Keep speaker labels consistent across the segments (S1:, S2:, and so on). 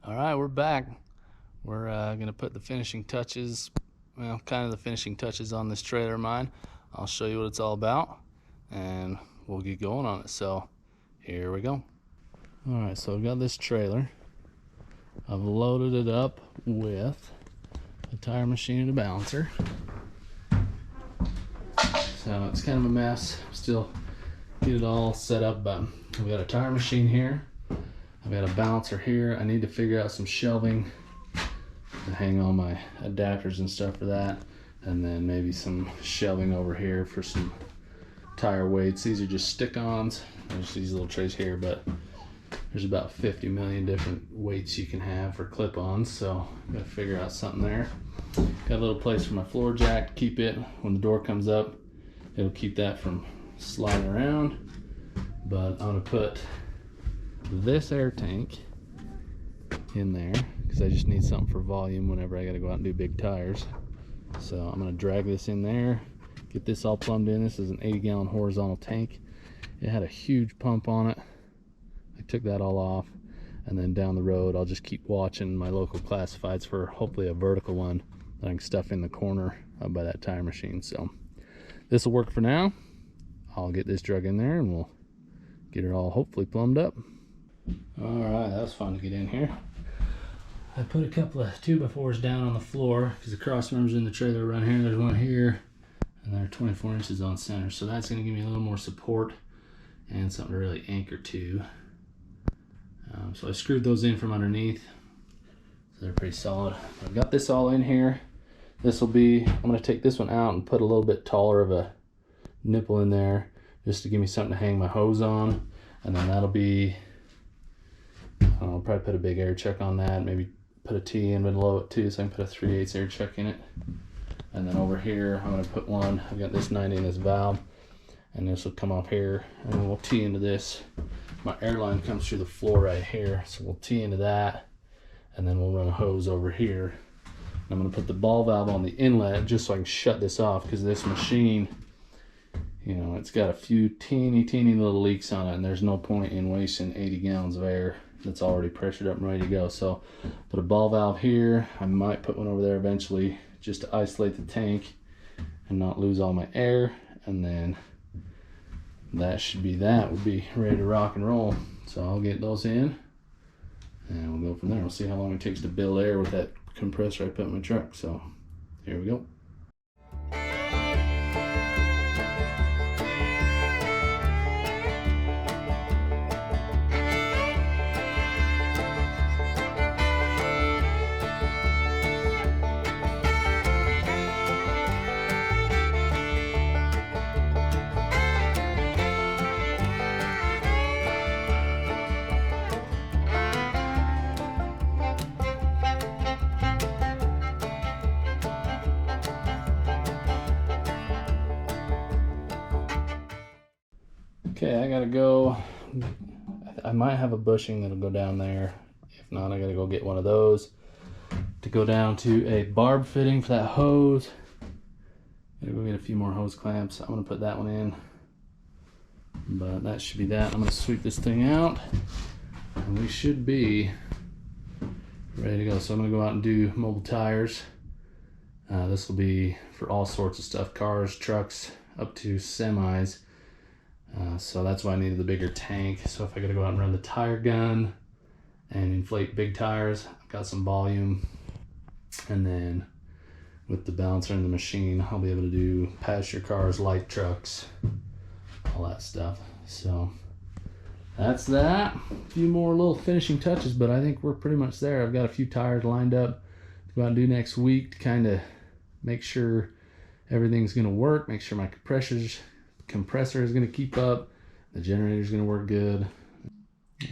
S1: All right, we're back. We're gonna put the finishing touches, well, kind of the finishing touches on this trailer of mine. I'll show you what it's all about, and we'll get going on it. So here we go. All right, so I've got this trailer. I've loaded it up with a tire machine and a balancer. So it's kind of a mess. Still get it all set up, but we've got a tire machine here. I've got a balancer here. I need to figure out some shelving to hang all my adapters and stuff for that, and then maybe some shelving over here for some tire weights. These are just stick-ons. There's these little trays here, but there's about 50 million different weights you can have for clip-ons, so I've got to figure out something there. Got a little place for my floor jack to keep it. When the door comes up, it'll keep that from sliding around. But I'm going to put this air tank in there because I just need something for volume whenever I got to go out and do big tires. So I'm going to drag this in there, get this all plumbed in. This is an 80-gallon horizontal tank. It had a huge pump on it. I took that all off, and then down the road I'll just keep watching my local classifieds for hopefully a vertical one that I can stuff in the corner up by that tire machine. So this will work for now. I'll get this drug in there and we'll get it all hopefully plumbed up. All right, that was fun to get in here. I put a couple of 2x4s down on the floor because the cross members in the trailer around here. There's one here, and they're 24 inches on center. So that's going to give me a little more support and something to really anchor to. So I screwed those in from underneath. So they're pretty solid. I've got this all in here. This will be, I'm going to take this one out and put a little bit taller of a nipple in there just to give me something to hang my hose on. And then that'll be, I'll probably put a big air chuck on that, maybe put a T in below it too, so I can put a 3/8 air chuck in it. And then over here, I'm gonna put one, I've got this 90 in this valve, and this will come off here, and then we'll T into this. My air line comes through the floor right here, so we'll T into that, and then we'll run a hose over here. I'm gonna put the ball valve on the inlet just so I can shut this off, because this machine, you know, it's got a few teeny little leaks on it, and there's no point in wasting 80 gallons of air that's already pressured up and ready to go. So put a ball valve here. I might put one over there eventually just to isolate the tank and not lose all my air. And then that should be that. We'll be ready to rock and roll. So I'll get those in and we'll go from there. We'll see how long it takes to build air with that compressor I put in my truck. So here we go. Okay, I gotta go. I might have a bushing that'll go down there. If not, I gotta go get one of those to go down to a barb fitting for that hose. Gotta go get a few more hose clamps. I'm gonna put that one in, but that should be that. I'm gonna sweep this thing out and we should be ready to go. So I'm gonna go out and do mobile tires. This will be for all sorts of stuff, cars, trucks, up to semis. So that's why I needed the bigger tank. So if I gotta go out and run the tire gun and inflate big tires, I've got some volume. And then with the balancer and the machine, I'll be able to do passenger cars, light trucks, all that stuff. So that's that. A few more little finishing touches, but I think we're pretty much there. I've got a few tires lined up to go out and do next week to kind of make sure everything's gonna work, make sure my compressor is going to keep up, the generator is going to work good.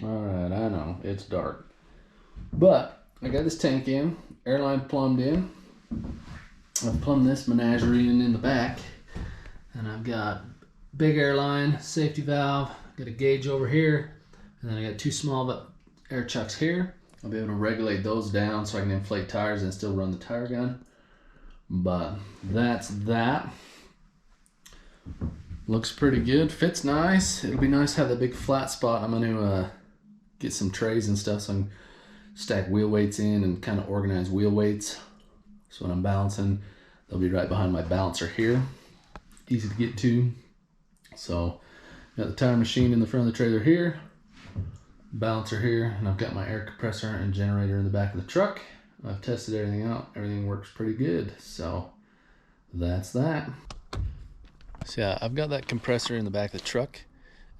S1: All right, I know it's dark, but I got this tank in, airline plumbed in. I've plumbed this menagerie in the back, and I've got big airline, safety valve, got a gauge over here, and then I got two small air chucks here. I'll be able to regulate those down so I can inflate tires and still run the tire gun. But that's that. Looks pretty good, fits nice. It'll be nice to have that big flat spot. I'm going to get some trays and stuff so I can stack wheel weights in and kind of organize wheel weights. So when I'm balancing, they'll be right behind my balancer here. Easy to get to. So got the tire machine in the front of the trailer here, balancer here, and I've got my air compressor and generator in the back of the truck. I've tested everything out. Everything works pretty good. So that's that. So yeah, I've got that compressor in the back of the truck,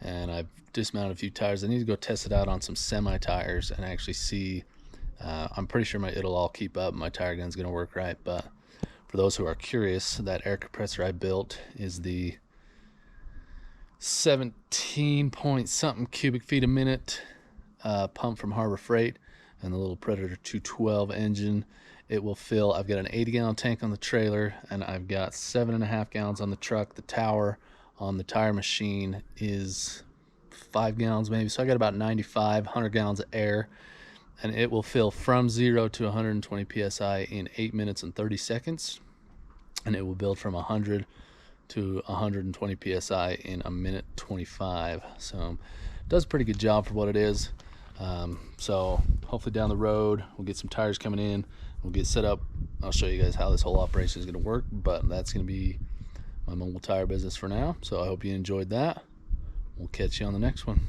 S1: and I've dismounted a few tires. I need to go test it out on some semi tires and actually see. I'm pretty sure it'll all keep up. My tire gun's gonna work right. But for those who are curious, that air compressor I built is the 17 point something cubic feet a minute pump from Harbor Freight, and the little Predator 212 engine. It will fill. I've got an 80-gallon tank on the trailer, and I've got 7.5 gallons on the truck. The tower on the tire machine is 5 gallons maybe, so I got about 100 gallons of air, and it will fill from 0 to 120 psi in 8 minutes and 30 seconds, and it will build from 100 to 120 psi in 1:25. So it does a pretty good job for what it is. So hopefully down the road we'll get some tires coming in, we'll get set up. I'll show you guys how this whole operation is going to work, but that's going to be my mobile tire business for now. So I hope you enjoyed that. We'll catch you on the next one.